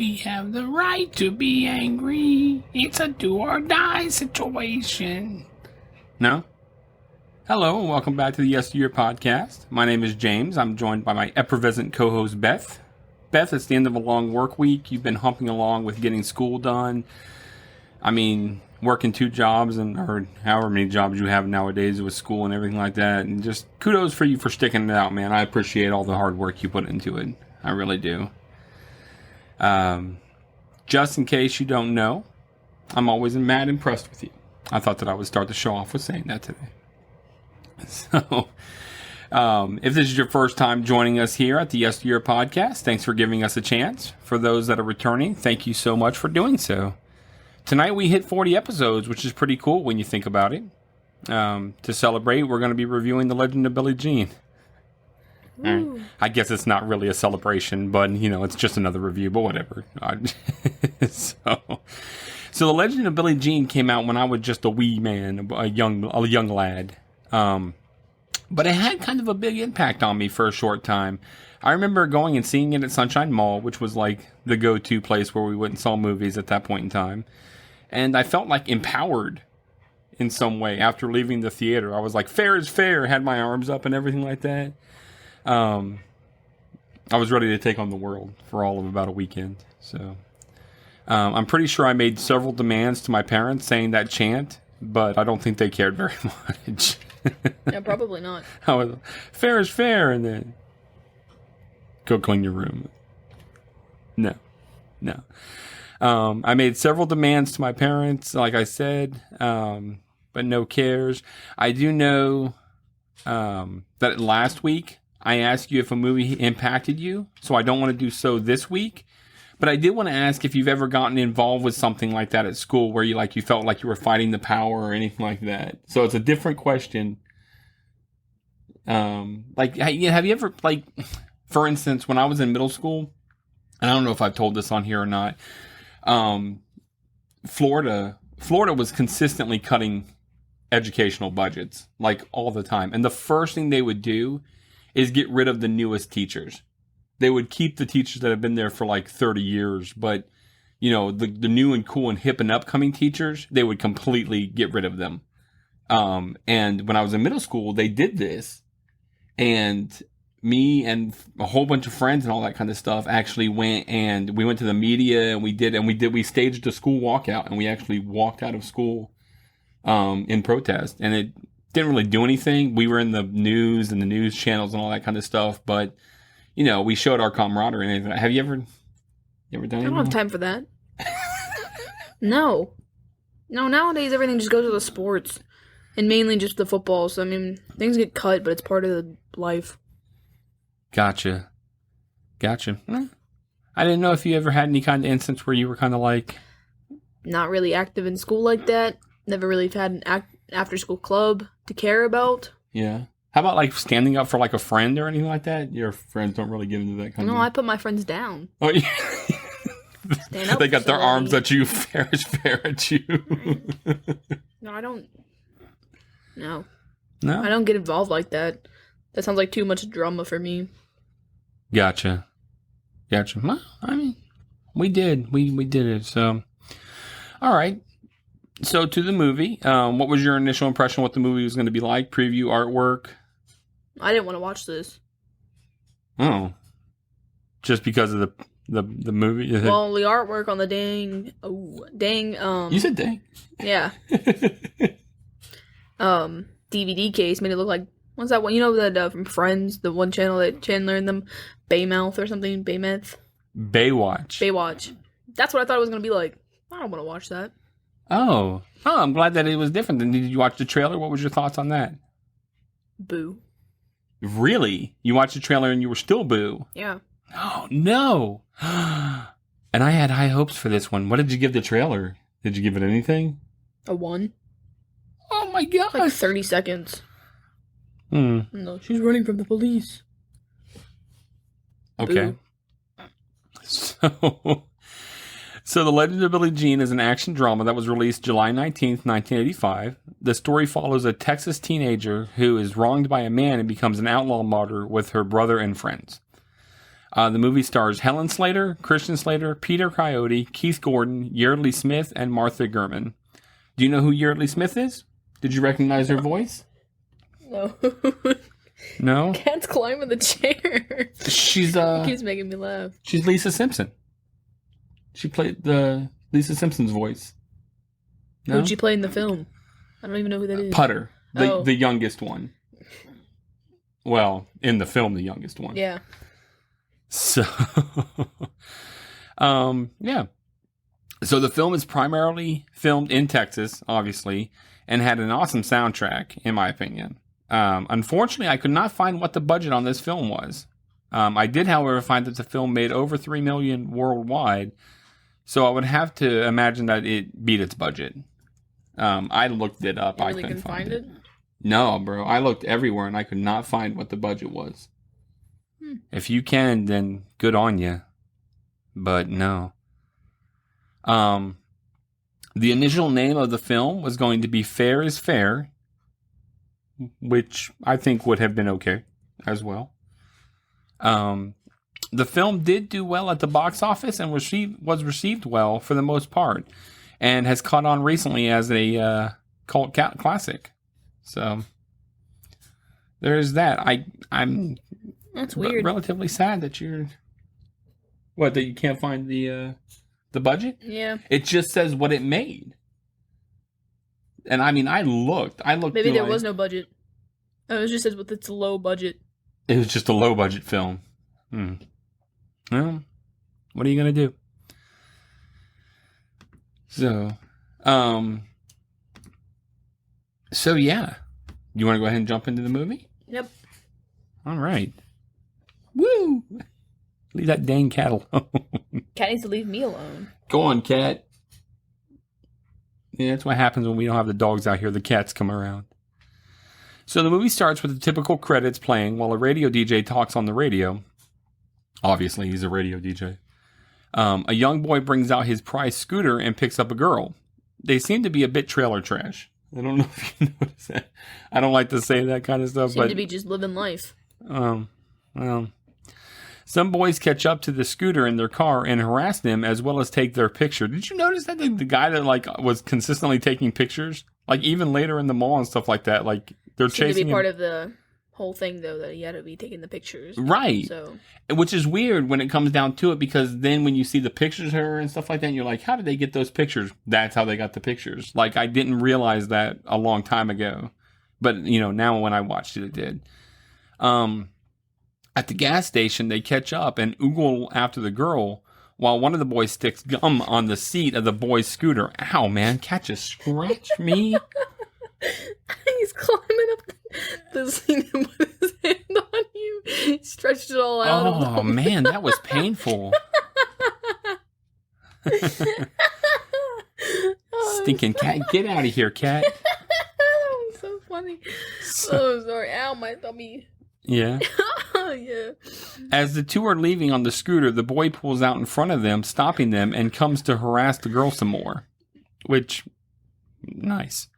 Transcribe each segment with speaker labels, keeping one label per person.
Speaker 1: We have the right to be angry. It's a do or die situation. No? Hello, and welcome back to the Yesteryear podcast. My name is James. I'm joined by my effervescent co-host, Beth. Beth, it's the end of a long work week. You've been humping along with getting school done. I mean, working 2 jobs or however many jobs you have nowadays with school and everything like that. And just kudos for you for sticking it out, man. I appreciate all the hard work you put into it. I really do. Just in case you don't know, I'm always mad impressed with you. I thought that I would start the show off with saying that today. So, if this is your first time joining us here at the Yesteryear podcast, thanks for giving us a chance. For those that are returning, thank you so much for doing so. Tonight we hit 40 episodes, which is pretty cool when you think about it. To celebrate, we're going to be reviewing The Legend of Billie Jean. I guess it's not really a celebration, but, it's just another review, but whatever. So The Legend of Billie Jean came out when I was just a wee man, a young lad. But it had kind of a big impact on me for a short time. I remember going and seeing it at Sunshine Mall, which was like the go-to place where we went and saw movies at that point in time. And I felt like empowered in some way after leaving the theater. I was like, fair is fair, had my arms up and everything like that. I was ready to take on the world for all of about a weekend. So I'm pretty sure I made several demands to my parents saying that chant, but I don't think they cared very much.
Speaker 2: Yeah, probably not.
Speaker 1: I was, fair is fair, and then go clean your room. No. I made several demands to my parents, like I said, but no cares. I do know that last week I asked you if a movie impacted you, so I don't want to do so this week. But I did want to ask if you've ever gotten involved with something like that at school where you felt like you were fighting the power or anything like that. So it's a different question. Have you ever, for instance, when I was in middle school, and I don't know if I've told this on here or not, Florida was consistently cutting educational budgets, all the time. And the first thing they would do is get rid of the newest teachers. They would keep the teachers that have been there for 30 years, but, the new and cool and hip and upcoming teachers, they would completely get rid of them. And when I was in middle school, they did this, and me and a whole bunch of friends and all that kind of stuff actually went to the media, and we staged a school walkout, and we actually walked out of school, in protest, and it didn't really do anything. We were in the news and the news channels and all that kind of stuff, but we showed our camaraderie. And have you ever done anything?
Speaker 2: I don't have time for that. No, nowadays everything just goes to the sports. And mainly just the football. So, things get cut, but it's part of the life. Gotcha.
Speaker 1: I didn't know if you ever had any kind of instance where you were kind of
Speaker 2: not really active in school like that. Never really had an after-school club to care about.
Speaker 1: Yeah. How about, standing up for, a friend or anything like that? Your friends don't really get into that kind of...
Speaker 2: No, I put my friends down.
Speaker 1: Oh, yeah.
Speaker 2: Stand up.
Speaker 1: They got their arms at you, fair at you.
Speaker 2: No, I don't... No.
Speaker 1: No?
Speaker 2: I don't get involved like that. That sounds like too much drama for me.
Speaker 1: Gotcha. Well, we did. We did it, so... All right. So, to the movie. What was your initial impression of what the movie was going to be like? Preview, artwork?
Speaker 2: I didn't want to watch this.
Speaker 1: Oh. Just because of the movie?
Speaker 2: Well, the artwork on the dang...
Speaker 1: You said dang?
Speaker 2: Yeah. DVD case made it look like, what's that one? That from Friends, the one channel that Chandler and them, Baymouth or something, Baymouth? Baywatch. That's what I thought it was going to be like. I don't want to watch that.
Speaker 1: Oh, I'm glad that it was different. Did you watch the trailer? What was your thoughts on that?
Speaker 2: Boo.
Speaker 1: Really? You watched the trailer and you were still boo?
Speaker 2: Yeah.
Speaker 1: Oh, no. And I had high hopes for this one. What did you give the trailer? Did you give it anything?
Speaker 2: A 1.
Speaker 1: Oh my gosh.
Speaker 2: 30 seconds.
Speaker 1: No,
Speaker 2: she's running from the police.
Speaker 1: Okay. Boo. So The Legend of Billie Jean is an action drama that was released July 19th, 1985. The story follows a Texas teenager who is wronged by a man and becomes an outlaw martyr with her brother and friends. The movie stars Helen Slater, Christian Slater, Peter Coyote, Keith Gordon, Yeardley Smith, and Martha Gurman. Do you know who Yeardley Smith is? Did you recognize her voice?
Speaker 2: No.
Speaker 1: No?
Speaker 2: Cat's climbing the chair.
Speaker 1: She's
Speaker 2: It keeps making me laugh.
Speaker 1: She's Lisa Simpson. She played the Lisa Simpson's voice. No?
Speaker 2: Who'd she play in the film? I don't even know who that is.
Speaker 1: Putter, the youngest one. Well, in the film, the youngest one.
Speaker 2: Yeah.
Speaker 1: So, yeah. So the film is primarily filmed in Texas, obviously, and had an awesome soundtrack, in my opinion. Unfortunately, I could not find what the budget on this film was. I did, however, find that the film made over $3 million worldwide, so I would have to imagine that it beat its budget. I looked it up.
Speaker 2: You
Speaker 1: I
Speaker 2: really
Speaker 1: couldn't find
Speaker 2: it?
Speaker 1: No, bro. I looked everywhere and I could not find what the budget was. If you can, then good on you. But no. The initial name of the film was going to be Fair is Fair, which I think would have been okay as well. The film did do well at the box office and was received well for the most part, and has caught on recently as a cult classic. So there's that. I'm
Speaker 2: That's weird.
Speaker 1: Relatively sad that that you can't find the budget.
Speaker 2: Yeah.
Speaker 1: It just says what it made. And I mean, I looked.
Speaker 2: Maybe there was no budget. Oh, it just says with its low budget.
Speaker 1: It was just a low budget film. Well, what are you gonna do? So yeah. You want to go ahead and jump into the movie?
Speaker 2: Yep.
Speaker 1: All right. Woo! Leave that dang cat alone.
Speaker 2: Cat needs to leave me alone.
Speaker 1: Go on, cat. Yeah, that's what happens when we don't have the dogs out here. The cats come around. So the movie starts with the typical credits playing while a radio DJ talks on the radio. Obviously, he's a radio DJ. A young boy brings out his prized scooter and picks up a girl. They seem to be a bit trailer trash. I don't know if you notice that. I don't like to say that kind of stuff.
Speaker 2: Seem to be just living life.
Speaker 1: Well, some boys catch up to the scooter in their car and harass them as well as take their picture. Did you notice that the guy that was consistently taking pictures, even later in the mall and stuff like that, they're chasing
Speaker 2: to be
Speaker 1: him.
Speaker 2: part of the whole thing though, that he had to be taking the pictures,
Speaker 1: right?
Speaker 2: So,
Speaker 1: which is weird when it comes down to it, because then when you see the pictures of her and stuff like that, and you're like, how did they get those pictures? That's how they got the pictures. I didn't realize that a long time ago, but now when I watched it, it did. At the gas station, they catch up and oogle after the girl while one of the boys sticks gum on the seat of the boy's scooter. Ow, man, cat just scratched me.
Speaker 2: He's climbing up the seat and put his hand on you. He stretched it all out.
Speaker 1: Oh, man, that was painful. Stinking cat. Get out of here, cat.
Speaker 2: That was so funny. Oh, sorry. Ow, my tummy.
Speaker 1: Yeah.
Speaker 2: Yeah.
Speaker 1: As the two are leaving on the scooter, the boy pulls out in front of them, stopping them, and comes to harass the girl some more. Which, nice.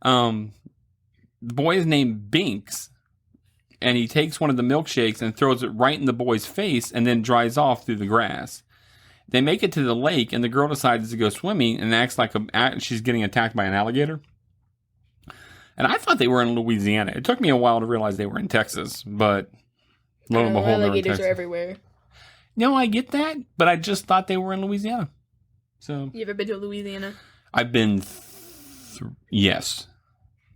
Speaker 1: The boy is named Binks, and he takes one of the milkshakes and throws it right in the boy's face and then drives off through the grass. They make it to the lake, and the girl decides to go swimming and acts like she's getting attacked by an alligator. And I thought they were in Louisiana. It took me a while to realize they were in Texas, but lo and behold,
Speaker 2: alligators are everywhere.
Speaker 1: No, I get that, but I just thought they were in Louisiana. So,
Speaker 2: you ever been to Louisiana?
Speaker 1: I've been. Yes,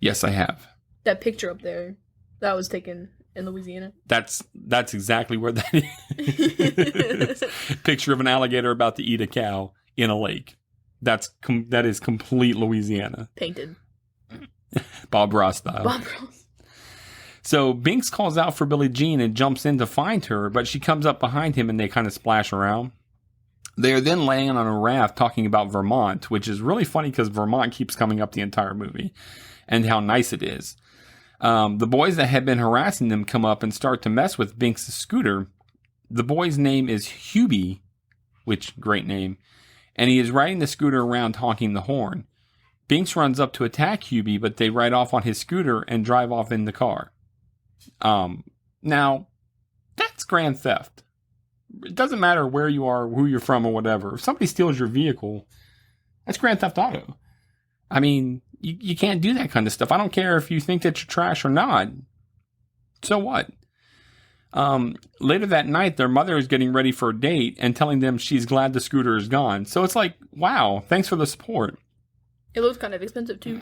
Speaker 1: I have.
Speaker 2: That picture up there, that was taken in Louisiana.
Speaker 1: That's exactly where that is. Picture of an alligator about to eat a cow in a lake. That is complete Louisiana.
Speaker 2: Painted.
Speaker 1: Bob Ross style.
Speaker 2: Bob Ross.
Speaker 1: So Binks calls out for Billie Jean and jumps in to find her, but she comes up behind him and they kind of splash around. They are then laying on a raft talking about Vermont, which is really funny because Vermont keeps coming up the entire movie and how nice it is. The boys that had been harassing them come up and start to mess with Binks' scooter. The boy's name is Hubie, which great name, and he is riding the scooter around honking the horn. Binks runs up to attack Hubie, but they ride off on his scooter and drive off in the car. Now, that's grand theft. it doesn't matter where you are, who you're from, or whatever. If somebody steals your vehicle, that's Grand Theft Auto. I mean, you can't do that kind of stuff. I don't care if you think that you're trash or not. So what? Later that night, their mother is getting ready for a date and telling them she's glad the scooter is gone. So it's like, wow, thanks for the support.
Speaker 2: It looks kind of expensive too.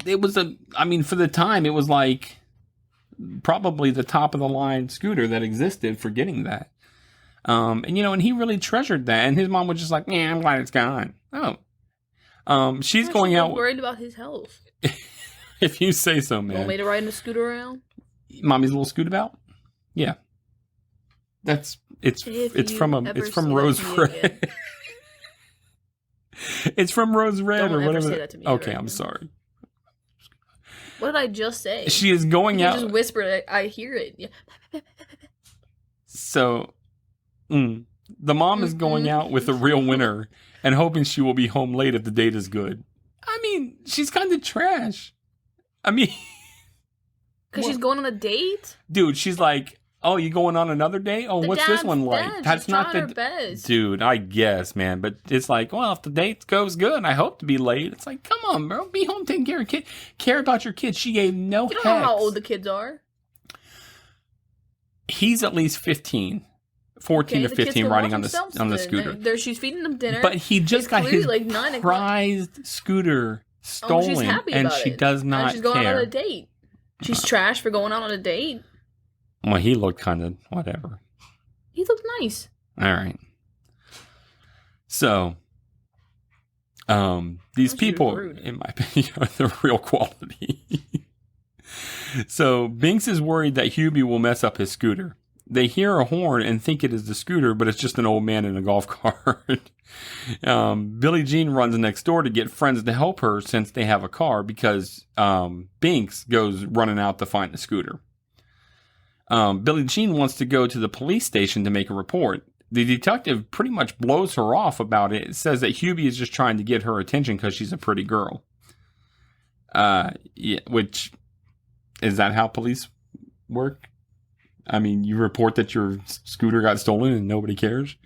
Speaker 1: It was for the time, it was like probably the top of the line scooter that existed for getting that. And he really treasured that. And his mom was just like, yeah, I'm glad it's gone. Oh. She's going out.
Speaker 2: Worried about his health.
Speaker 1: If you say so, man.
Speaker 2: Want me to ride in a scooter around?
Speaker 1: Mommy's little scootabout? Yeah. It's from Rose Red. It's from Rose Red or whatever.
Speaker 2: Say that to me
Speaker 1: okay, I'm sorry.
Speaker 2: What did I just say?
Speaker 1: She is going out.
Speaker 2: Just whisper it. I hear it. Yeah.
Speaker 1: So, the mom is going out with a real winner and hoping she will be home late if the date is good. I mean, she's kind of trash. I mean,
Speaker 2: because she's going on a date,
Speaker 1: dude. She's like, "Oh, you going on another date? Oh, what's this one like?" That's not the
Speaker 2: best.
Speaker 1: Dude. I guess, man, but it's like, well, if the date goes good, I hope to be late. It's like, come on, bro, be home taking care of kid. Care about your kids. She gave no.
Speaker 2: You don't know how old the kids are.
Speaker 1: He's at least 15. 14 or 15 riding on the scooter.
Speaker 2: She's feeding them dinner.
Speaker 1: But he just got his prized scooter stolen,
Speaker 2: she's happy
Speaker 1: and
Speaker 2: about
Speaker 1: she
Speaker 2: it.
Speaker 1: does not care.
Speaker 2: She's going on a date. She's trash for going out on a date.
Speaker 1: Well, he looked kind of whatever.
Speaker 2: He looked nice.
Speaker 1: All right. So, these people, in my opinion, are the real quality. So, Binks is worried that Hubie will mess up his scooter. They hear a horn and think it is the scooter, but it's just an old man in a golf cart. Billie Jean runs next door to get friends to help her since they have a car because Binks goes running out to find the scooter. Billie Jean wants to go to the police station to make a report. The detective pretty much blows her off about it. It says that Hubie is just trying to get her attention because she's a pretty girl. Which, is that how police work? I mean, you report that your scooter got stolen and nobody cares?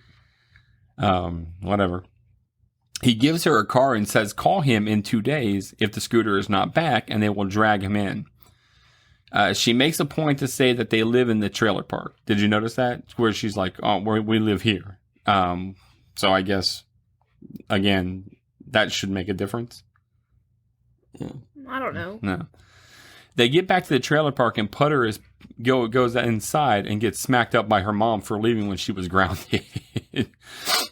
Speaker 1: Whatever. He gives her a car and says, call him in 2 days if the scooter is not back, and they will drag him in. She makes a point to say that they live in the trailer park. Did you notice that? Where she's like, oh, we live here. So I guess, again, that should make a difference.
Speaker 2: Yeah. I don't know.
Speaker 1: No. They get back to the trailer park and Putter goes inside and gets smacked up by her mom for leaving when she was grounded.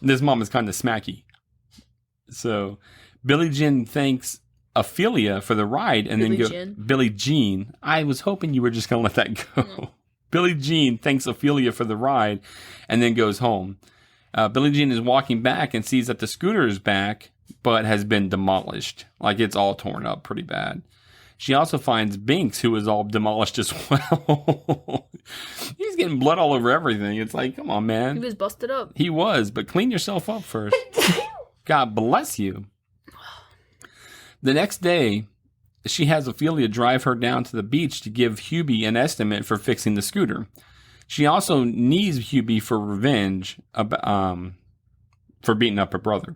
Speaker 1: This mom is kind of smacky. So Billie Jean thanks Ophelia for the ride and Billie Jean. I was hoping you were just going to let that go. No. Billie Jean thanks Ophelia for the ride and then goes home. Billie Jean is walking back and sees that the scooter is back but has been demolished. Like it's all torn up pretty bad. She also finds Binks, who is all demolished as well. He's getting blood all over everything. It's like, come on, man.
Speaker 2: He was busted up.
Speaker 1: He was, but clean yourself up first. God bless you. The next day, she has Ophelia drive her down to the beach to give Hubie an estimate for fixing the scooter. She also needs Hubie for revenge for beating up her brother.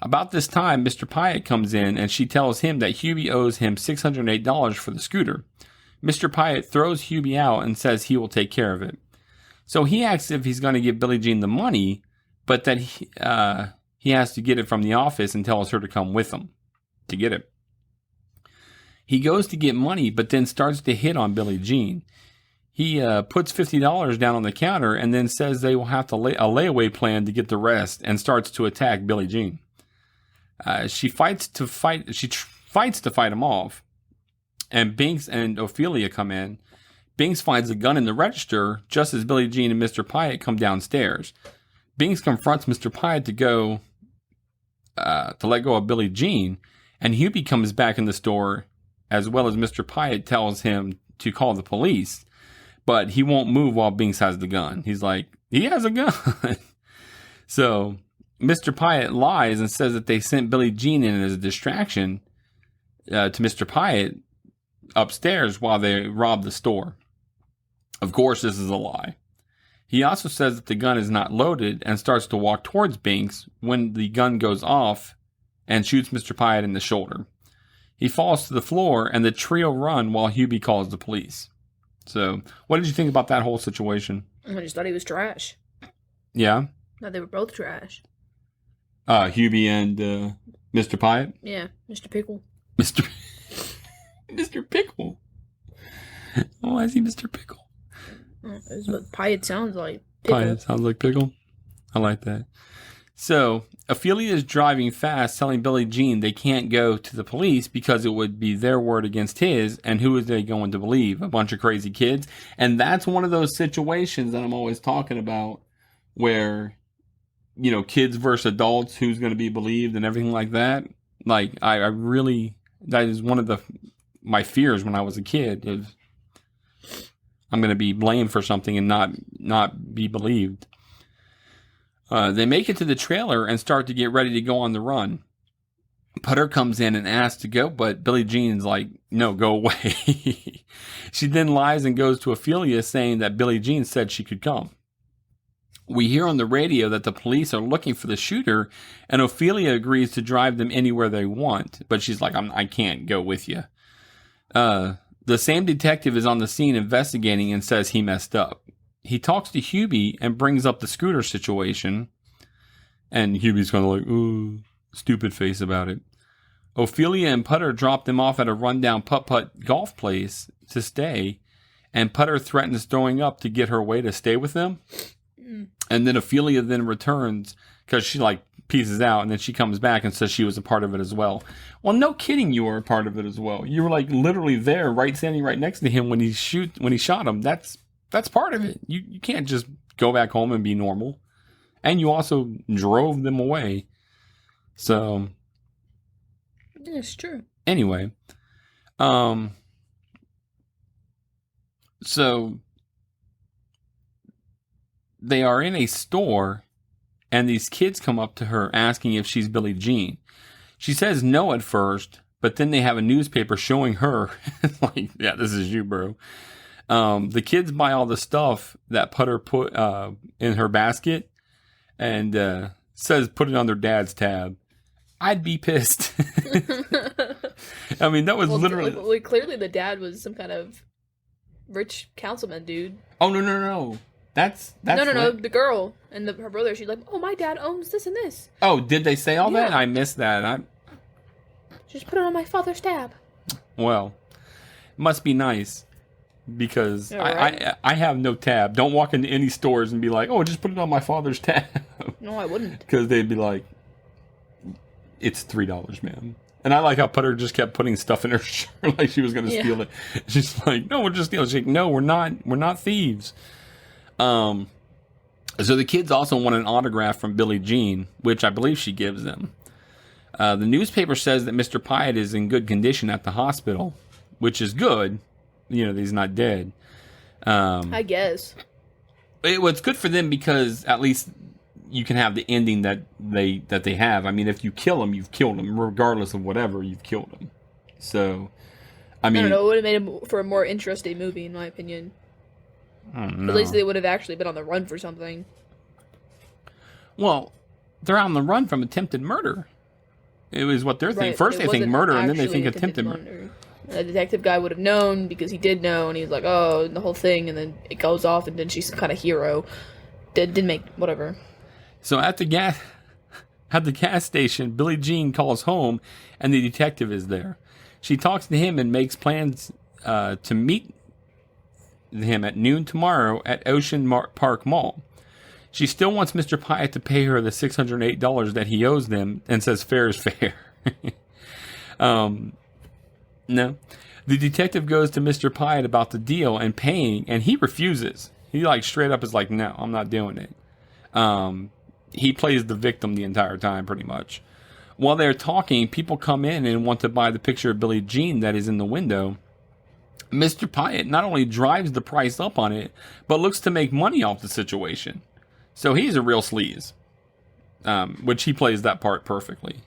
Speaker 1: About this time, Mr. Piet comes in and she tells him that Hubie owes him $608 for the scooter. Mr. Piet throws Hubie out and says he will take care of it. So he asks if he's going to give Billie Jean the money, but that he has to get it from the office and tells her to come with him to get it. He goes to get money, but then starts to hit on Billie Jean. He puts $50 down on the counter and then says they will have to a layaway plan to get the rest and starts to attack Billie Jean. She fights to fight him off, and Binks and Ophelia come in. Binks finds a gun in the register just as Billie Jean and Mr. Piet come downstairs. Binks confronts Mr. Piet to let go of Billie Jean, and Hubie comes back in the store, as well as Mr. Piet tells him to call the police, but he won't move while Binks has the gun. He's like, he has a gun. So Mr. Piet lies and says that they sent Billie Jean in as a distraction to Mr. Piet upstairs while they robbed the store. Of course, this is a lie. He also says that the gun is not loaded and starts to walk towards Binks when the gun goes off and shoots Mr. Piet in the shoulder. He falls to the floor and the trio run while Hubie calls the police. So, what did you think about that whole situation?
Speaker 2: I just thought he was trash.
Speaker 1: Yeah?
Speaker 2: No, they were both trash.
Speaker 1: Hubie and Mr. Piet?
Speaker 2: Yeah, Mr. Pickle.
Speaker 1: Mr. Pickle? Why is he Mr. Pickle?
Speaker 2: That's what Piet sounds like. Pickle.
Speaker 1: Piet sounds like pickle? I like that. So, Ophelia is driving fast, telling Billie Jean they can't go to the police because it would be their word against his, and who is they going to believe? A bunch of crazy kids? And that's one of those situations that I'm always talking about where, you know, kids versus adults, who's going to be believed and everything like that. Like, I really, that is one of my fears when I was a kid, is I'm going to be blamed for something and not be believed. They make it to the trailer and start to get ready to go on the run. Putter comes in and asks to go, but Billie Jean's like, no, go away. She then lies and goes to Ophelia saying that Billie Jean said she could come. We hear on the radio that the police are looking for the shooter, and Ophelia agrees to drive them anywhere they want, but she's like, I can't go with you. The same detective is on the scene investigating and says he messed up. He talks to Hubie and brings up the scooter situation. And Hubie's kind of like, ooh, stupid face about it. Ophelia and Putter drop them off at a rundown putt-putt golf place to stay. And Putter threatens throwing up to get her away to stay with them. And then Ophelia then returns because she like pieces out. And then she comes back and says she was a part of it as well. Well, no kidding, you were a part of it as well. You were like literally there, standing right next to him when he shot him. That's part of it. You can't just go back home and be normal. And you also drove them away. So.
Speaker 2: That's true.
Speaker 1: Anyway. So. They are in a store. And these kids come up to her asking if she's Billie Jean. She says no at first. But then they have a newspaper showing her. Like, yeah, this is you, bro. The kids buy all the stuff that Putter put in her basket and says put it on their dad's tab. I'd be pissed. I mean, that was literally...
Speaker 2: Clearly the dad was some kind of rich councilman dude.
Speaker 1: Oh, no. That's
Speaker 2: No. The girl and her brother, she's like, oh, my dad owns this and this.
Speaker 1: Oh, did they say all that? I missed that.
Speaker 2: Just put it on my father's tab.
Speaker 1: Well, it must be nice. Because
Speaker 2: right.
Speaker 1: I have no tab. Don't walk into any stores and be like, oh, just put it on my father's tab.
Speaker 2: No, I wouldn't.
Speaker 1: Because they'd be like, it's $3, man. And I like how Putter just kept putting stuff in her shirt like she was going to steal it. She's like, no, we're just stealing. She's like, no, we're not thieves. So the kids also want an autograph from Billie Jean, which I believe she gives them. The newspaper says that Mr. Piet is in good condition at the hospital, which is good. You know, he's not dead.
Speaker 2: I guess.
Speaker 1: It's good for them because at least you can have the ending that they have. I mean, if you kill him, you've killed him. Regardless of whatever, you've killed him. So, I mean...
Speaker 2: I don't know. It would have made him for a more interesting movie, in my opinion.
Speaker 1: I don't know.
Speaker 2: At least they would have actually been on the run for something.
Speaker 1: Well, they're on the run from attempted murder. It was what they're thinking. First they think murder, and then they think attempted murder.
Speaker 2: The detective guy would have known because he did know, and he was like, oh, the whole thing, and then it goes off, and then she's some kind of hero. Didn't make, whatever. So
Speaker 1: at the gas station, Billie Jean calls home, and the detective is there. She talks to him and makes plans to meet him at noon tomorrow at Ocean Park Mall. She still wants Mr. Piet to pay her the $608 that he owes them, and says fair is fair. No. The detective goes to Mr. Piet about the deal and paying, and he refuses. He like straight up is like, no, I'm not doing it. He plays the victim the entire time, pretty much. While they're talking, people come in and want to buy the picture of Billie Jean that is in the window. Mr. Piet not only drives the price up on it, but looks to make money off the situation. So he's a real sleaze, which he plays that part perfectly.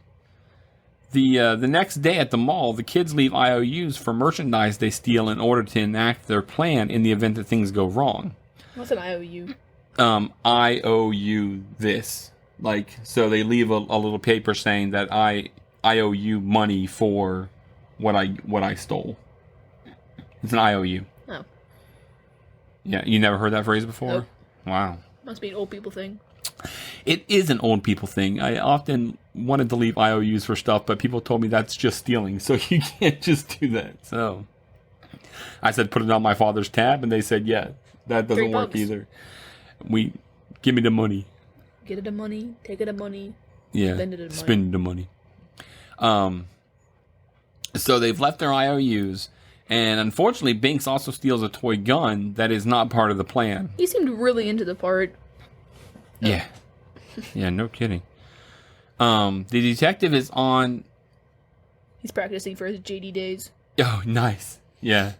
Speaker 1: The next day at the mall, the kids leave IOUs for merchandise they steal in order to enact their plan in the event that things go wrong.
Speaker 2: What's an IOU?
Speaker 1: I owe you this. Like, so they leave a little paper saying that I owe you money for what I stole. It's an IOU.
Speaker 2: Oh.
Speaker 1: Yeah, you never heard that phrase before?
Speaker 2: Nope.
Speaker 1: Wow.
Speaker 2: Must be an old people thing.
Speaker 1: It is an old people thing. I often wanted to leave IOUs for stuff, but people told me that's just stealing, so you can't just do that. So I said, put it on my father's tab, and they said, yeah, that doesn't work either. Give me the money.
Speaker 2: Get it the money, take it the money.
Speaker 1: Yeah, spend the money. So they've left their IOUs, and unfortunately, Binks also steals a toy gun that is not part of the plan.
Speaker 2: He seemed really into the part.
Speaker 1: Yeah. Yeah, no kidding. The detective is on...
Speaker 2: He's practicing for his JD days.
Speaker 1: Oh, nice. Yeah.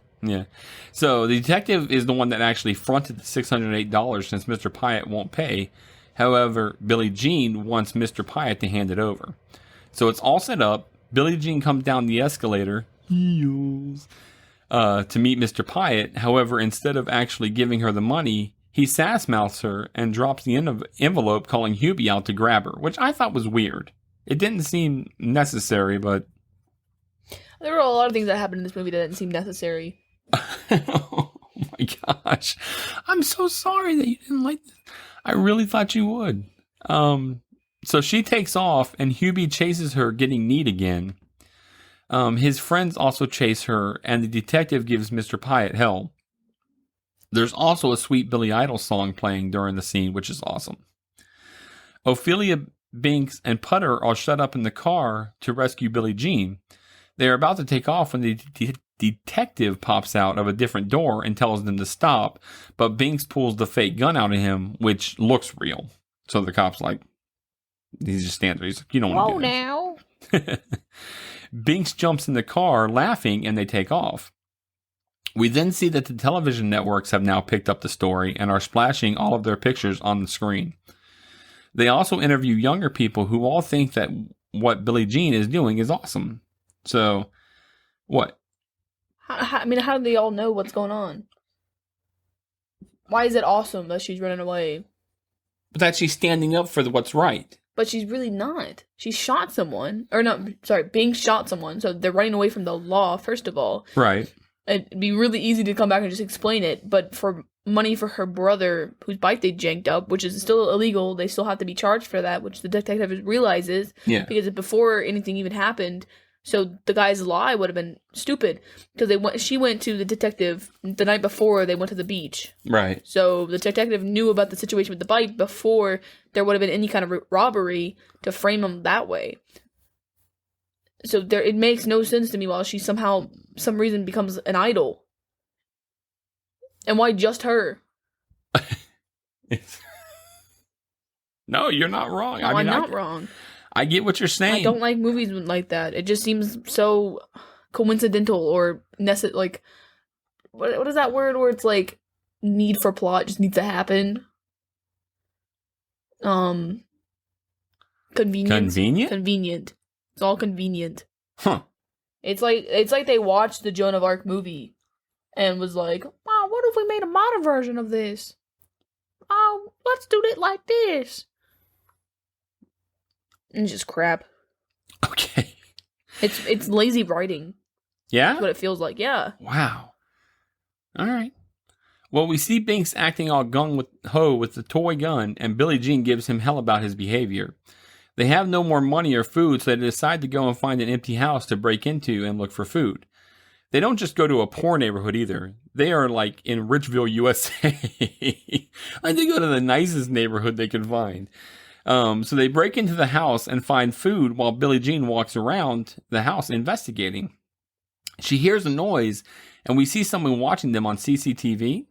Speaker 1: So the detective is the one that actually fronted the $608 since Mr. Piet won't pay. However, Billie Jean wants Mr. Piet to hand it over. So it's all set up. Billie Jean comes down the escalator to meet Mr. Piet. However, instead of actually giving her the money, he sass-mouths her and drops the envelope calling Hubie out to grab her, which I thought was weird. It didn't seem necessary, but...
Speaker 2: There were a lot of things that happened in this movie that didn't seem necessary.
Speaker 1: Oh my gosh. I'm so sorry that you didn't like this. I really thought you would. So she takes off and Hubie chases her, getting neat again. His friends also chase her, and the detective gives Mr. Piet hell. There's also a sweet Billy Idol song playing during the scene, which is awesome. Ophelia, Binks, and Putter all shut up in the car to rescue Billie Jean. They are about to take off when the detective pops out of a different door and tells them to stop, but Binks pulls the fake gun out of him, which looks real. So the cop's like, he just stands there. He's like, you don't want to do this.
Speaker 2: Now.
Speaker 1: Binks jumps in the car, laughing, and they take off. We then see that the television networks have now picked up the story and are splashing all of their pictures on the screen. They also interview younger people who all think that what Billie Jean is doing is awesome. So, what?
Speaker 2: How do they all know what's going on? Why is it awesome that she's running away?
Speaker 1: But that she's standing up for what's right.
Speaker 2: But she's really not. She shot someone. Or no, sorry, Binks shot someone. So they're running away from the law, first of all.
Speaker 1: Right.
Speaker 2: It'd be really easy to come back and just explain it. But for money for her brother, whose bike they janked up, which is still illegal, they still have to be charged for that, which the detective realizes.
Speaker 1: Yeah.
Speaker 2: Because before anything even happened... So the guy's lie would have been stupid because she went to the detective the night before they went to the beach.
Speaker 1: Right.
Speaker 2: So the detective knew about the situation with the bike before there would have been any kind of robbery to frame him that way. So it makes no sense to me why she somehow, some reason, becomes an idol. And why just her?
Speaker 1: No, you're not wrong.
Speaker 2: No, I'm not wrong.
Speaker 1: I get what you're saying.
Speaker 2: I don't like movies like that. It just seems so coincidental or like what is that word where it's like need for plot just needs to happen? Convenient. Convenient. It's all convenient.
Speaker 1: Huh.
Speaker 2: It's like they watched the Joan of Arc movie and was like, "Wow, what if we made a modern version of this? Oh, let's do it like this." It's just crap.
Speaker 1: Okay.
Speaker 2: It's lazy writing.
Speaker 1: Yeah?
Speaker 2: That's what it feels like, yeah.
Speaker 1: Wow. All right. Well, we see Binks acting all gung-ho with the toy gun, and Billie Jean gives him hell about his behavior. They have no more money or food, so they decide to go and find an empty house to break into and look for food. They don't just go to a poor neighborhood either. They are like in Richville, USA. Like they go to the nicest neighborhood they can find. So they break into the house and find food while Billie Jean walks around the house investigating. She hears a noise and we see someone watching them on CCTV.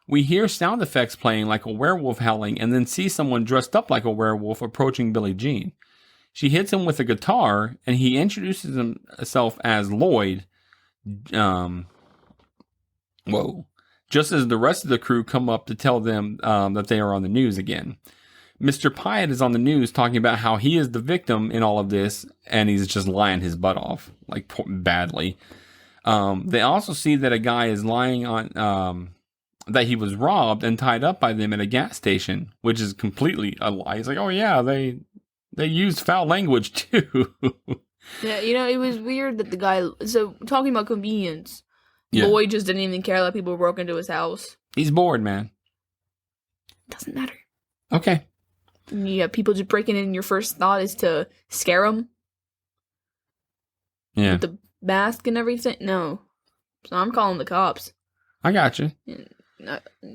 Speaker 1: We hear sound effects playing like a werewolf howling and then see someone dressed up like a werewolf approaching Billie Jean. She hits him with a guitar and he introduces himself as Lloyd. Just as the rest of the crew come up to tell them that they are on the news again. Mr. Piet is on the news talking about how he is the victim in all of this, and he's just lying his butt off, like badly. They also see that a guy is lying on that he was robbed and tied up by them at a gas station, which is completely a lie. He's like, oh yeah, they used foul language too.
Speaker 2: Yeah, it was weird that the guy. So talking about convenience, Lloyd just didn't even care that people broke into his house.
Speaker 1: He's bored, man.
Speaker 2: Doesn't matter.
Speaker 1: Okay.
Speaker 2: Yeah, people just breaking in. Your first thought is to scare them.
Speaker 1: Yeah.
Speaker 2: With the mask and everything. No, so I'm calling the cops.
Speaker 1: I got you.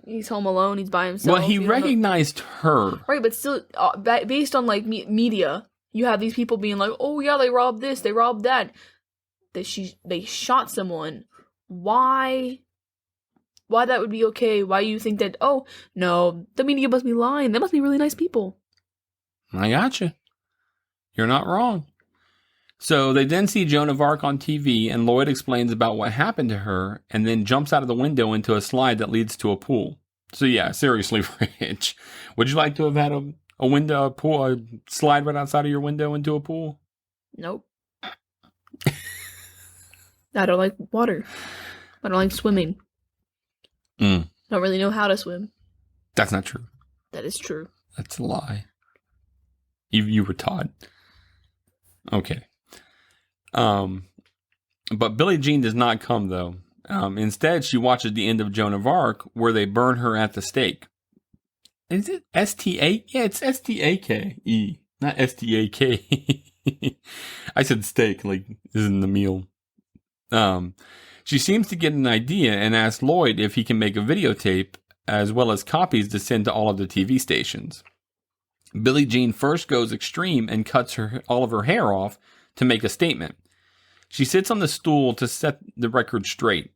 Speaker 2: He's home alone. He's by himself.
Speaker 1: Well, he recognized her.
Speaker 2: Right, but still, based on like media, you have these people being like, "Oh yeah, they robbed this, they robbed that." They shot someone. Why? Why that would be okay? Why you think that? Oh no, the media must be lying. They must be really nice people.
Speaker 1: I got you. You're not wrong. So they then see Joan of Arc on TV, and Lloyd explains about what happened to her, and then jumps out of the window into a slide that leads to a pool. So yeah, seriously, Rich, would you like to have had a window, a pool, a slide right outside of your window into a pool?
Speaker 2: Nope. I don't like water. I don't like swimming. I don't really know how to swim.
Speaker 1: That's not true.
Speaker 2: That is true.
Speaker 1: That's a lie. You were taught. Okay. But Billie Jean does not come, though. Instead, she watches the end of Joan of Arc, where they burn her at the stake. Is it S-T-A? Yeah, it's S-T-A-K-E, not S-T-A-K. I said steak, like, isn't the meal. She seems to get an idea and asks Lloyd if he can make a videotape, as well as copies to send to all of the TV stations. Billie Jean first goes extreme and cuts all of her hair off to make a statement. She sits on the stool to set the record straight.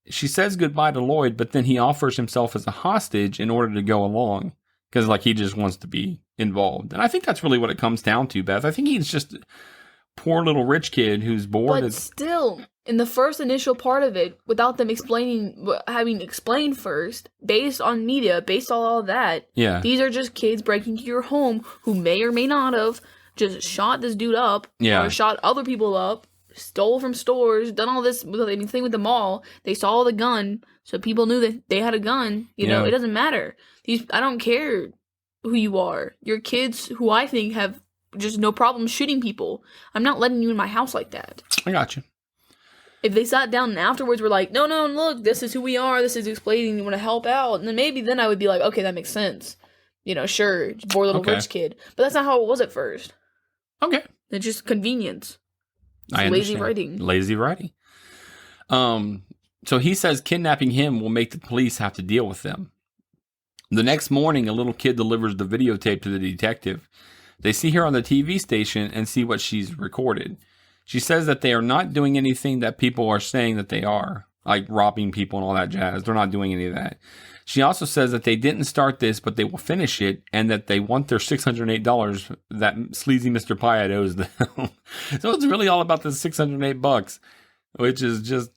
Speaker 1: She says goodbye to Lloyd, but then he offers himself as a hostage in order to go along, because like he just wants to be involved. And I think that's really what it comes down to, Beth. I think he's just a poor little rich kid who's bored.
Speaker 2: But still, in the first initial part of it, without them having explained first, based on media, based on all that, these are just kids breaking into your home who may or may not have just shot this dude up, or shot other people up, stole from stores, done all this thing with the mall. They saw the gun, so people knew that they had a gun. You know, it doesn't matter. I don't care who you are. You're kids who I think have just no problem shooting people. I'm not letting you in my house like that.
Speaker 1: I got you.
Speaker 2: If they sat down and afterwards were like, no, look, this is who we are, this is explaining, you want to help out, and then I would be like, okay, that makes sense. Sure, poor little rich kid. But that's not how it was at first.
Speaker 1: Okay.
Speaker 2: It's just convenience. It's lazy writing.
Speaker 1: Lazy writing. So he says kidnapping him will make the police have to deal with them. The next morning, a little kid delivers the videotape to the detective. They see her on the TV station and see what she's recorded. She says that they are not doing anything that people are saying that they are, like robbing people and all that jazz. They're not doing any of that. She also says that they didn't start this, but they will finish it, and that they want their $608 that sleazy Mr. Piet owes them. So it's really all about the $608, which is just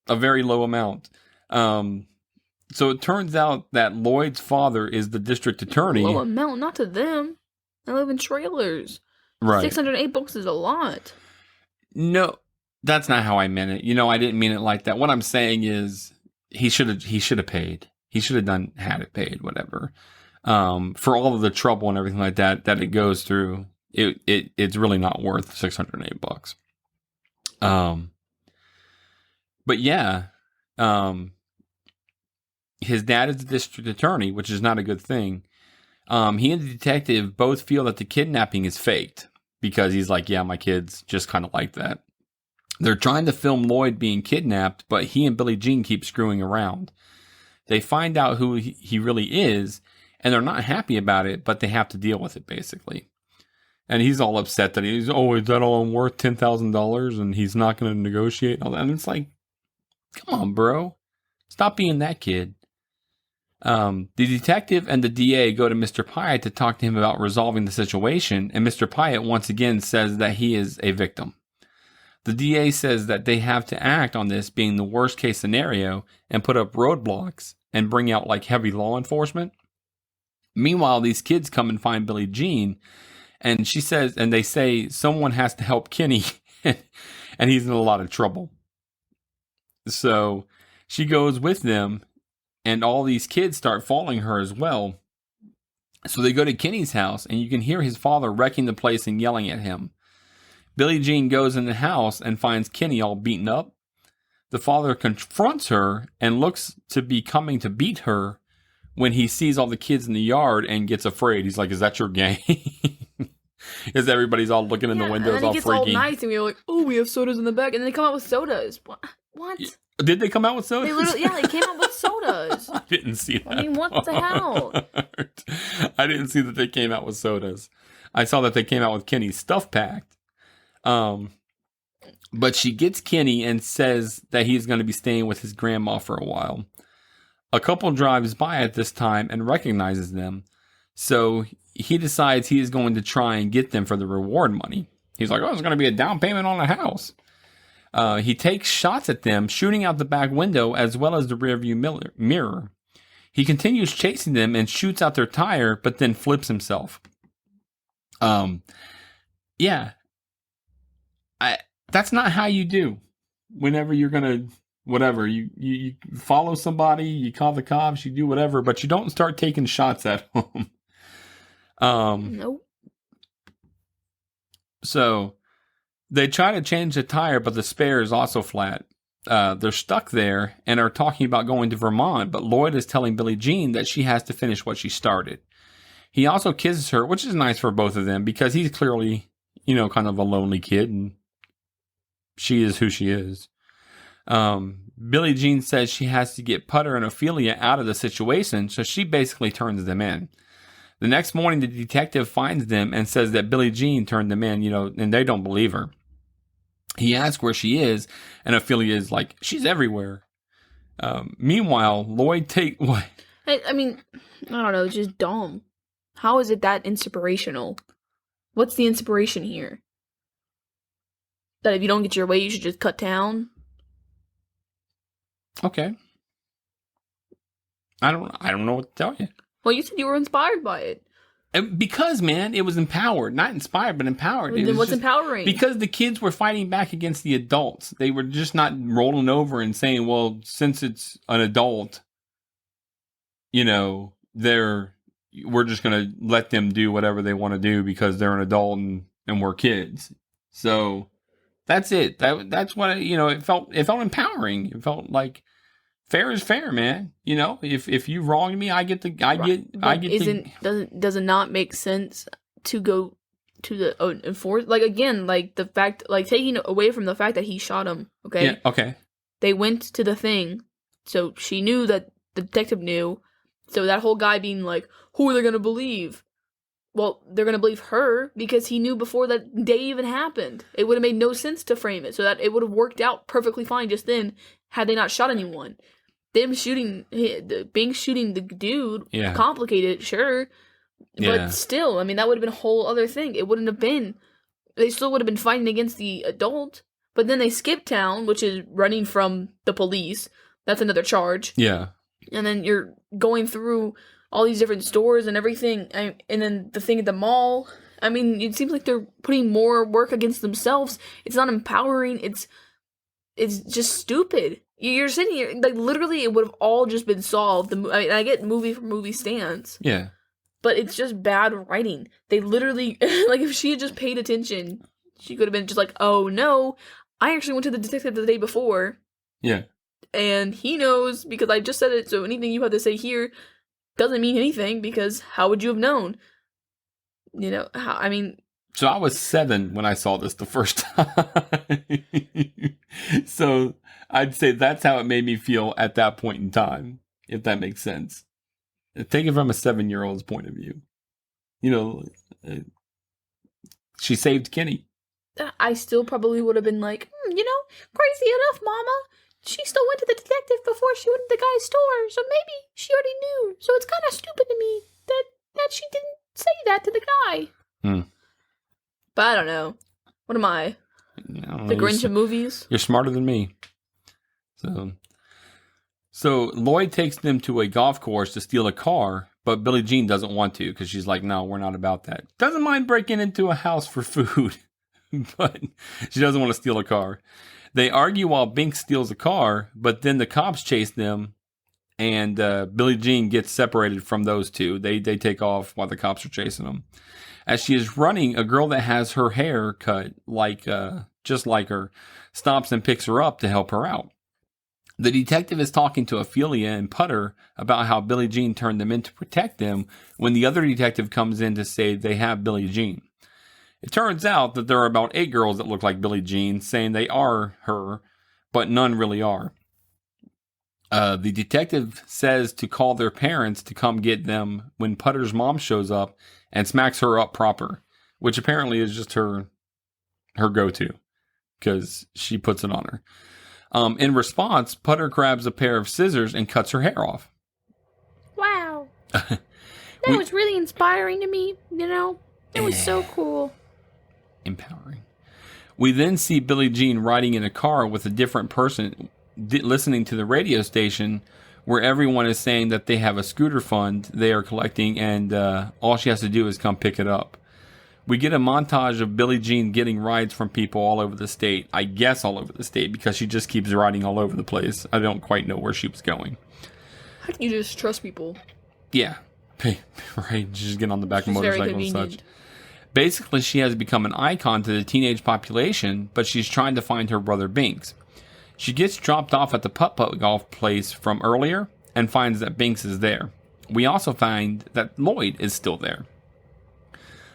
Speaker 1: a very low amount. So it turns out that Lloyd's father is the district attorney.
Speaker 2: Low amount, not to them. They live in trailers. Right. $608 is a lot.
Speaker 1: No, that's not how I meant it. I didn't mean it like that. What I'm saying is he should have paid. He should have had it paid, whatever. For all of the trouble and everything like that it goes through, it's really not worth $608. But yeah, his dad is the district attorney, which is not a good thing. He and the detective both feel that the kidnapping is faked because he's like, yeah, my kid's just kind of like that. They're trying to film Lloyd being kidnapped, but he and Billie Jean keep screwing around. They find out who he really is, and they're not happy about it, but they have to deal with it, basically. And he's all upset that is that all worth $10,000, and he's not going to negotiate all that. And it's like, come on, bro. Stop being that kid. The detective and the DA go to Mr. Piet to talk to him about resolving the situation, and Mr. Piet once again says that he is a victim. The DA says that they have to act on this being the worst case scenario and put up roadblocks and bring out like heavy law enforcement. Meanwhile, these kids come and find Billie Jean, and they say someone has to help Kenny and he's in a lot of trouble. So she goes with them and all these kids start following her as well. So they go to Kenny's house, and you can hear his father wrecking the place and yelling at him. Billie Jean goes in the house and finds Kenny all beaten up. The father confronts her and looks to be coming to beat her when he sees all the kids in the yard and gets afraid. He's like, "Is that your gang?" As everybody's all looking in the windows, all freaky. And he gets all
Speaker 2: nice, and we're like, "Oh, we have sodas in the back," and then they come out with sodas. What?
Speaker 1: Did they come out with sodas?
Speaker 2: They came out with sodas.
Speaker 1: I didn't see that.
Speaker 2: I mean, what the hell?
Speaker 1: I didn't see that they came out with sodas. I saw that they came out with Kenny's stuff packed. But she gets Kenny and says that he's going to be staying with his grandma for a while. A couple drives by at this time and recognizes them. So he decides he is going to try and get them for the reward money. He's like, "Oh, it's going to be a down payment on a house." He takes shots at them, shooting out the back window as well as the rearview mirror. He continues chasing them and shoots out their tire, but then flips himself. Yeah. That's not how you do. Whenever you're going to, whatever, you follow somebody, you call the cops, you do whatever, but you don't start taking shots at them.
Speaker 2: Nope.
Speaker 1: So they try to change the tire, but the spare is also flat. They're stuck there and are talking about going to Vermont, but Lloyd is telling Billie Jean that she has to finish what she started. He also kisses her, which is nice for both of them because he's clearly, kind of a lonely kid, and she is who she is. Billie Jean says she has to get Putter and Ophelia out of the situation, so she basically turns them in. The next morning, the detective finds them and says that Billie Jean turned them in, and they don't believe her. He asks where she is, and Ophelia is like, "She's everywhere." Meanwhile, Lloyd what?
Speaker 2: I mean, I don't know, it's just dumb. How is it that inspirational? What's the inspiration here? That if you don't get your way, you should just cut town?
Speaker 1: Okay. I don't know what to tell you.
Speaker 2: Well, you said you were inspired by it.
Speaker 1: Because, man, it was empowered. Not inspired, but empowered.
Speaker 2: Then what's empowering?
Speaker 1: Because the kids were fighting back against the adults. They were just not rolling over and saying, "Well, since it's an adult, we're just going to let them do whatever they want to do because they're an adult and we're kids." So that's it. That's what, it felt empowering. It felt like fair is fair, man. If you wronged me, does
Speaker 2: it not make sense to go to the enforce, like, again, like the fact, like taking away from the fact that he shot him, okay?
Speaker 1: Yeah, okay.
Speaker 2: They went to the thing, so she knew that the detective knew, so that whole guy being like, who are they gonna believe? Well, they're gonna believe her because he knew before that day even happened. It would have made no sense to frame it, so that it would have worked out perfectly fine just then had they not shot anyone. Them shooting the dude, complicated, sure. But still, I mean, that would have been a whole other thing. It wouldn't have been. They still would have been fighting against the adult. But then they skip town, which is running from the police. That's another charge.
Speaker 1: Yeah.
Speaker 2: And then you're going through all these different stores and everything. And then the thing at the mall. I mean, it seems like they're putting more work against themselves. It's not empowering. It's just stupid. You're sitting here, like, literally, it would have all just been solved. I get movie for movie stance.
Speaker 1: Yeah.
Speaker 2: But it's just bad writing. They literally, like, if she had just paid attention, she could have been just like, "Oh, no, I actually went to the detective the day before."
Speaker 1: Yeah.
Speaker 2: And he knows because I just said it, so anything you have to say here doesn't mean anything because how would you have known?
Speaker 1: So I was 7 when I saw this the first time. So I'd say that's how it made me feel at that point in time, if that makes sense. Take it from a 7-year-old's point of view. She saved Kenny.
Speaker 2: I still probably would have been like, crazy enough, Mama. She still went to the detective before she went to the guy's store, so maybe she already knew. So it's kind of stupid to me that she didn't say that to the guy. But I don't know. What am I? The Grinch of movies?
Speaker 1: You're smarter than me. So Lloyd takes them to a golf course to steal a car, but Billie Jean doesn't want to because she's like, "No, we're not about that." Doesn't mind breaking into a house for food, but she doesn't want to steal a car. They argue while Bink steals a car, but then the cops chase them And Billie Jean gets separated from those two. They take off while the cops are chasing them. As she is running, a girl that has her hair cut just like her stops and picks her up to help her out. The detective is talking to Ophelia and Putter about how Billie Jean turned them in to protect them when the other detective comes in to say they have Billie Jean. It turns out that there are about 8 girls that look like Billie Jean, saying they are her, but none really are. The detective says to call their parents to come get them when Putter's mom shows up and smacks her up proper, which apparently is just her go-to, because she puts it on her. In response, Putter grabs a pair of scissors and cuts her hair off.
Speaker 2: Wow. That was really inspiring to me, It was so cool.
Speaker 1: Empowering. We then see Billie Jean riding in a car with a different person, listening to the radio station where everyone is saying that they have a scooter fund they are collecting, and all she has to do is come pick it up. We get a montage of Billie Jean getting rides from people all over the state. I guess all over the state, because she just keeps riding all over the place. I don't quite know where she was going.
Speaker 2: How can you just trust people?
Speaker 1: Yeah. Right. Just get on the back of motorcycle and such. Basically, she has become an icon to the teenage population, but she's trying to find her brother Binks. She gets dropped off at the putt-putt golf place from earlier and finds that Binks is there. We also find that Lloyd is still there.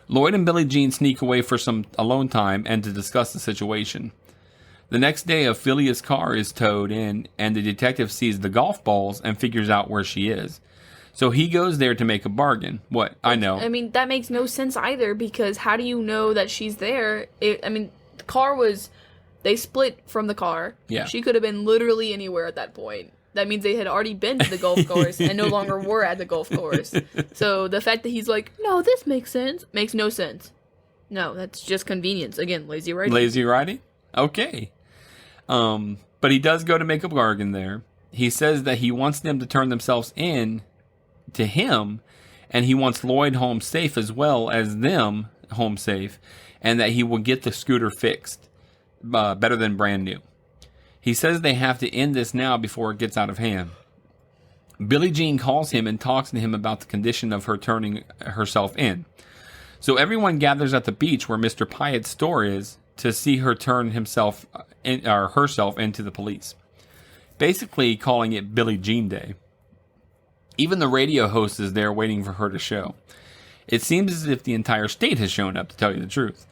Speaker 1: Lloyd and Billie Jean sneak away for some alone time and to discuss the situation. The next day, Ophelia's car is towed in, and the detective sees the golf balls and figures out where she is. So he goes there to make a bargain. What? I know.
Speaker 2: I mean, that makes no sense either, because how do you know that she's there? The car was... They split from the car.
Speaker 1: Yeah.
Speaker 2: She could have been literally anywhere at that point. That means they had already been to the golf course and no longer were at the golf course. So the fact that he's like, no, this makes sense, makes no sense. No, that's just convenience. Again, lazy writing.
Speaker 1: Lazy writing? Okay. But he does go to make a bargain there. He says that he wants them to turn themselves in to him, and he wants Lloyd home safe as well as them home safe, and that he will get the scooter fixed. Better than brand new. He says they have to end this now before it gets out of hand. Billie Jean calls him and talks to him about the condition of her turning herself in. So everyone gathers at the beach where Mr. Piet's store is to see her turn herself into the police. Basically calling it Billie Jean Day. Even the radio host is there waiting for her to show. It seems as if the entire state has shown up, to tell you the truth.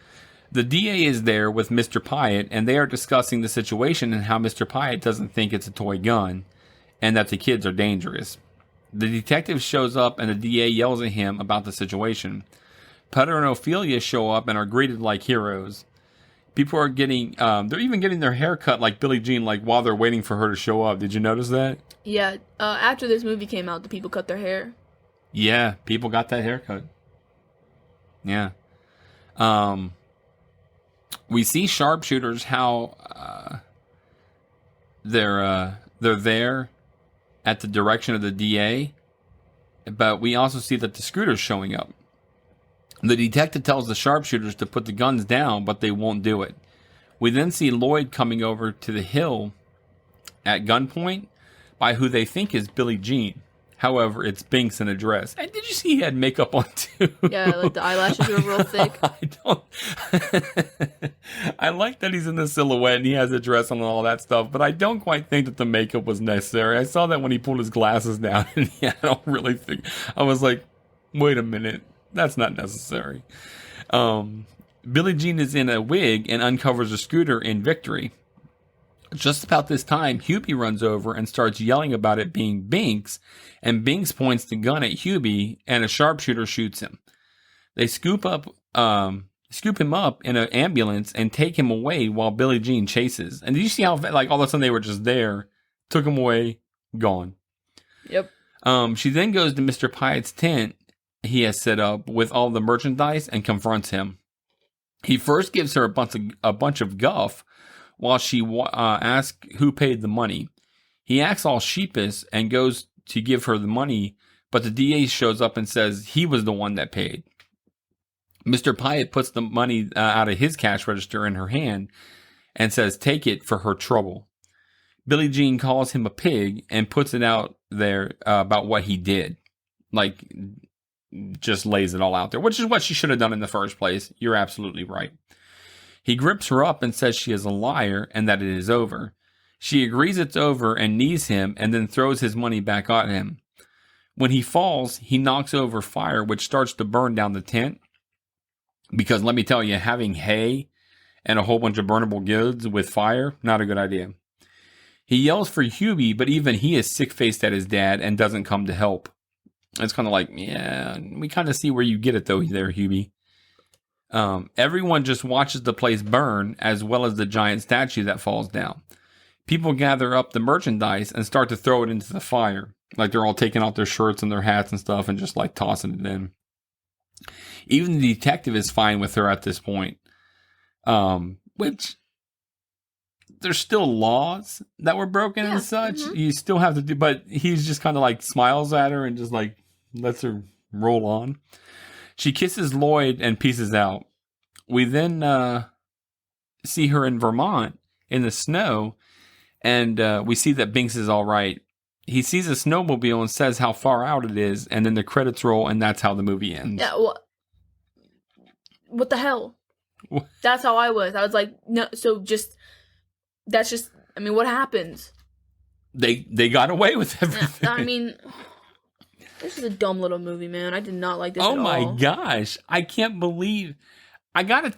Speaker 1: The DA is there with Mr. Piet, and they are discussing the situation and how Mr. Piet doesn't think it's a toy gun, and that the kids are dangerous. The detective shows up, and the DA yells at him about the situation. Putter and Ophelia show up and are greeted like heroes. People are getting, they're even getting their hair cut like Billie Jean, like while they're waiting for her to show up. Did you notice that?
Speaker 2: Yeah, after this movie came out, the people cut their hair.
Speaker 1: Yeah, people got that haircut. Yeah. We see sharpshooters, how they're there at the direction of the DA, but we also see that the scooter's showing up. The detective tells the sharpshooters to put the guns down, but they won't do it. We then see Lloyd coming over to the hill at gunpoint by who they think is Billie Jean. However, it's Binks in a dress. And did you see he had makeup on too?
Speaker 2: Yeah, like the eyelashes were real thick.
Speaker 1: I like that he's in the silhouette and he has a dress on and all that stuff, but I don't quite think that the makeup was necessary. I saw that when he pulled his glasses down, and I don't really think... I was like, wait a minute, that's not necessary. Billie Jean is in a wig and uncovers a scooter in victory. Just about this time, Hubie runs over and starts yelling about it being Binks, and Binks points the gun at Hubie, and a sharpshooter shoots him. They scoop him up in an ambulance and take him away while Billie Jean chases. And did you see how, like, all of a sudden they were just there, took him away, gone?
Speaker 2: Yep.
Speaker 1: She then goes to Mr. Piet's tent he has set up with all the merchandise and confronts him. He first gives her a bunch of guff, while she asks who paid the money. He acts all sheepish and goes to give her the money, but the DA shows up and says he was the one that paid. Mr. Piet puts the money out of his cash register in her hand and says, take it for her trouble. Billie Jean calls him a pig and puts it out there about what he did. Like, just lays it all out there, which is what she should have done in the first place. You're absolutely right. He grips her up and says she is a liar and that it is over. She agrees it's over and knees him and then throws his money back at him. When he falls, he knocks over fire, which starts to burn down the tent. Because let me tell you, having hay and a whole bunch of burnable goods with fire, not a good idea. He yells for Hubie, but even he is sick-faced at his dad and doesn't come to help. It's kind of like, yeah, we kind of see where you get it though there, Hubie. Everyone just watches the place burn, as well as the giant statue that falls down. People gather up the merchandise and start to throw it into the fire. Like they're all taking off their shirts and their hats and stuff and just like tossing it in. Even the detective is fine with her at this point. Which there's still laws that were broken and such. Mm-hmm. You still have to do, but he's just kind of like smiles at her and just like lets her roll on. She kisses Lloyd and pieces out. We then see her in Vermont in the snow, and we see that Binks is all right. He sees a snowmobile and says how far out it is, and then the credits roll, and that's how the movie ends.
Speaker 2: Yeah, what the hell? What? That's how I was. I was like, no, so just, that's just, I mean, what happens?
Speaker 1: They got away with everything.
Speaker 2: I mean, this is a dumb little movie, man. I did not like this at all.
Speaker 1: Oh my gosh. I can't believe, I gotta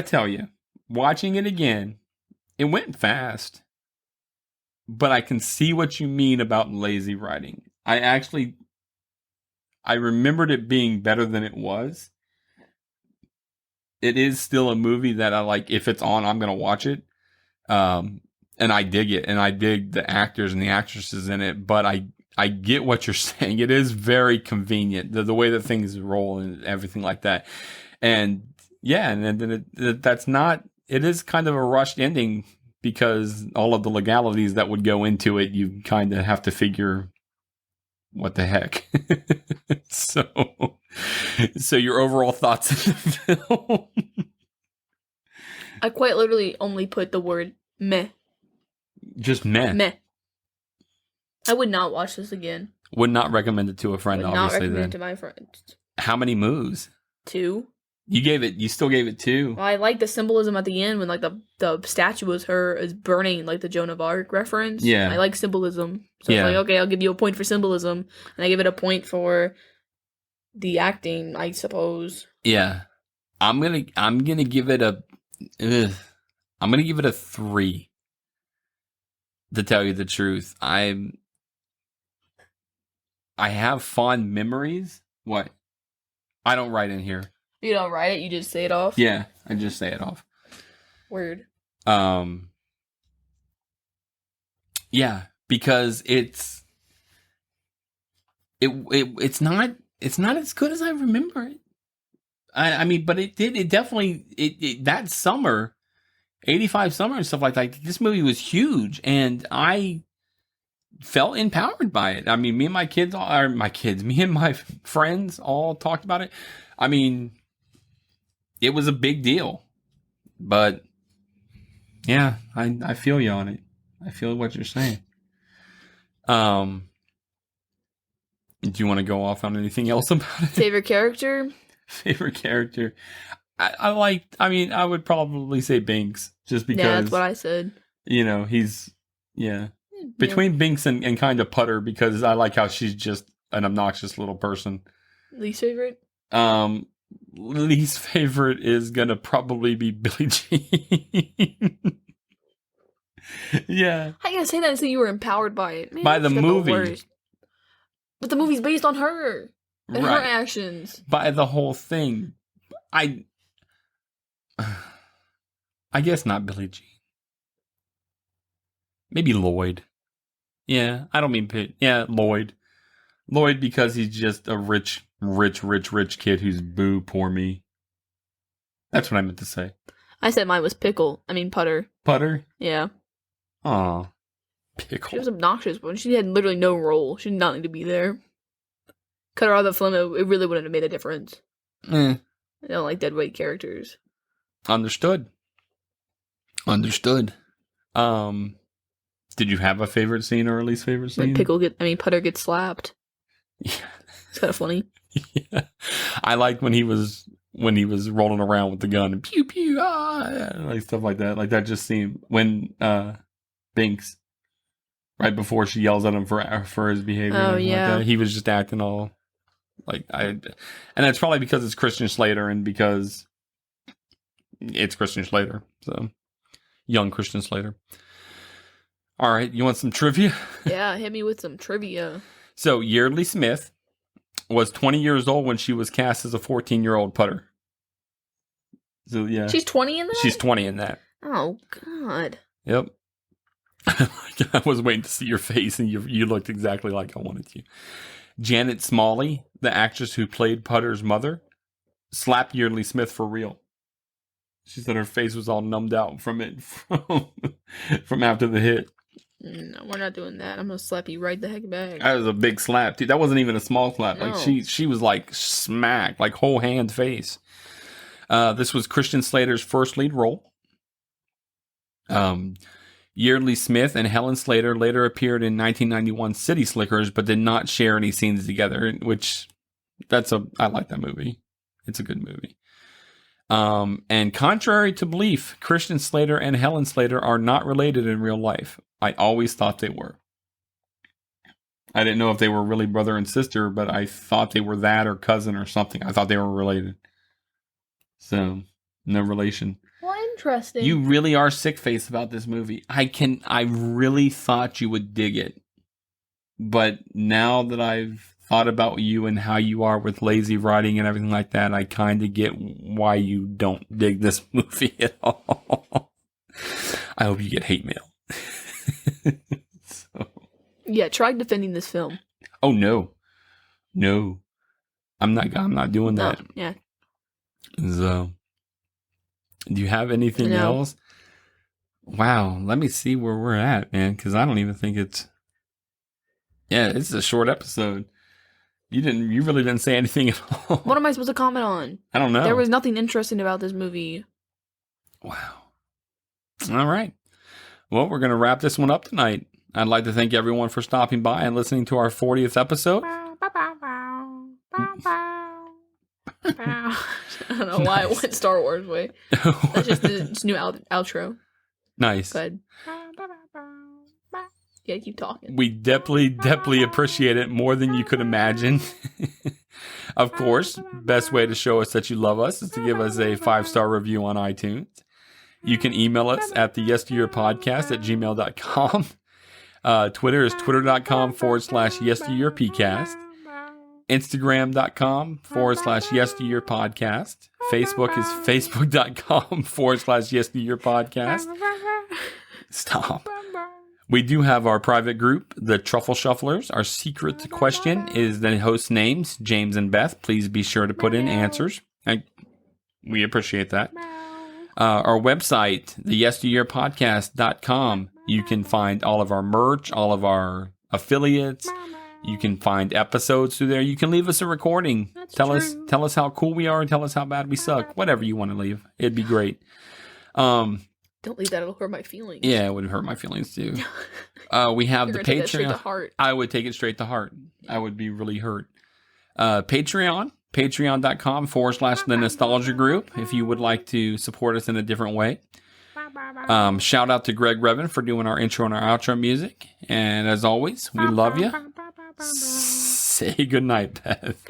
Speaker 1: tell you, watching it again, it went fast, but I can see what you mean about lazy writing. I remembered it being better than it was. It is still a movie that I like. If it's on, I'm going to watch it. And I dig it. And I dig the actors and the actresses in it. But I get what you're saying. It is very convenient. The way that things roll and everything like that. And yeah, and then that's not, it is kind of a rushed ending because all of the legalities that would go into it, you kind of have to figure what the heck. So your overall thoughts of the film?
Speaker 2: I quite literally only put the word meh.
Speaker 1: Just meh.
Speaker 2: Meh. I would not watch this again.
Speaker 1: Would not recommend it to a friend, obviously.
Speaker 2: Not recommend it to my friends.
Speaker 1: How many moves?
Speaker 2: 2.
Speaker 1: You still gave it 2?
Speaker 2: Well, I like the symbolism at the end when like the statue was her is burning, like the Joan of Arc reference.
Speaker 1: Yeah.
Speaker 2: I like symbolism. So it's like, okay, I'll give you a point for symbolism. And I give it a point for the acting, I suppose.
Speaker 1: Yeah. I'm gonna give it a 3. To tell you the truth. I have fond memories. What? I don't write in here.
Speaker 2: You don't write it, you just say it off?
Speaker 1: Yeah, I just say it off.
Speaker 2: Weird.
Speaker 1: Yeah, because it's not as good as I remember it. I mean, but it definitely that summer, 85 summer and stuff like that, this movie was huge and I felt empowered by it. I mean, me and my friends all talked about it. I mean, it was a big deal, but yeah, I feel you on it. I feel what you're saying. Do you want to go off on anything else about it?
Speaker 2: Favorite character?
Speaker 1: Favorite character. I would probably say Binks, just because.
Speaker 2: Yeah, that's what I said.
Speaker 1: You know, he's, between Binks and kind of Putter, because I like how she's just an obnoxious little person.
Speaker 2: Least favorite?
Speaker 1: Least favorite is gonna probably be Billie Jean. Yeah.
Speaker 2: How you gonna say that until you were empowered by it? Man,
Speaker 1: by the movie.
Speaker 2: But the movie's based on her. And her actions.
Speaker 1: By the whole thing. I guess not Billie Jean. Maybe Lloyd. Yeah, I don't mean Pitt. Yeah, Lloyd. Lloyd because he's just a rich kid who's boo, poor me. That's what I meant to say.
Speaker 2: I said mine was Putter.
Speaker 1: Putter?
Speaker 2: Yeah.
Speaker 1: Aw. Pickle.
Speaker 2: She was obnoxious, but she had literally no role. She did not need to be there. Cut her out of the film, it really wouldn't have made a difference. I don't like deadweight characters.
Speaker 1: Understood. Did you have a favorite scene or at least favorite scene?
Speaker 2: When Putter gets slapped.
Speaker 1: Yeah.
Speaker 2: It's kind of funny.
Speaker 1: Yeah. I liked when he was rolling around with the gun and pew pew, like stuff like that. Like that just seemed when Binks, right before she yells at him for his behavior.
Speaker 2: Oh
Speaker 1: and
Speaker 2: yeah,
Speaker 1: like that, he was just acting all like and that's probably because it's Christian Slater and because it's Christian Slater, so young Christian Slater. All right, you want some trivia?
Speaker 2: Yeah, hit me with some trivia.
Speaker 1: So Yeardley Smith was 20 years old when she was cast as a 14-year-old Putter. So yeah,
Speaker 2: she's 20 in that.
Speaker 1: She's 20 in that.
Speaker 2: Oh God.
Speaker 1: Yep. I was waiting to see your face, and you looked exactly like I wanted you. Janet Smalley, the actress who played Putter's mother, slapped Yeardley Smith for real. She said her face was all numbed out from after the hit.
Speaker 2: No, we're not doing that. I'm gonna slap you right the heck back.
Speaker 1: That was a big slap, dude. That wasn't even a small slap.
Speaker 2: No.
Speaker 1: Like she was like smacked, like whole hand face. This was Christian Slater's first lead role. Yeardley Smith and Helen Slater later appeared in 1991 City Slickers, but did not share any scenes together, which I like that movie. It's a good movie. And contrary to belief, Christian Slater and Helen Slater are not related in real life. I always thought they were. I didn't know if they were really brother and sister, but I thought they were that or cousin or something. I thought they were related. So, no relation.
Speaker 2: Well, interesting.
Speaker 1: You really are sick face about this movie. I really thought you would dig it. But now that I've thought about you and how you are with lazy writing and everything like that, I kind of get why you don't dig this movie at all. I hope you get hate mail.
Speaker 2: Yeah, try defending this film.
Speaker 1: Oh no. I'm not doing that.
Speaker 2: No, yeah.
Speaker 1: So, do you have anything else? Wow, let me see where we're at, man, because I don't even think it's... Yeah, this is a short episode. You really didn't say anything at all.
Speaker 2: What am I supposed to comment on?
Speaker 1: I don't know.
Speaker 2: There was nothing interesting about this movie.
Speaker 1: Wow. All right. Well, we're going to wrap this one up tonight. I'd like to thank everyone for stopping by and listening to our 40th episode.
Speaker 2: I don't know why it went Star Wars way. That's just the new outro.
Speaker 1: Nice.
Speaker 2: Good. Yeah, keep talking.
Speaker 1: We definitely appreciate it more than you could imagine. Of course, best way to show us that you love us is to give us a 5-star review on iTunes. You can email us at the yesteryearpodcast@gmail.com. Twitter is twitter.com/yesteryearpcast. Instagram.com/yesteryearpodcast. Facebook is facebook.com/yesteryearpodcast. Stop. We do have our private group, the Truffle Shufflers. Our secret question is the host names, James and Beth. Please be sure to put in answers. We appreciate that. Our website, theyesteryearpodcast.com. You can find all of our merch, all of our affiliates. You can find episodes through there. You can leave us a recording. Tell us how cool we are and tell us how bad we suck. Whatever you want to leave. It'd be great.
Speaker 2: Don't leave that. It'll hurt my feelings.
Speaker 1: Yeah, it would hurt my feelings too. We have the Patreon. Take that straight to heart. I would take it straight to heart. I would be really hurt. Patreon. Patreon.com/the Nostalgia Group if you would like to support us in a different way. Shout out to Greg Revan for doing our intro and our outro music. And as always, we love you. Say goodnight, Beth.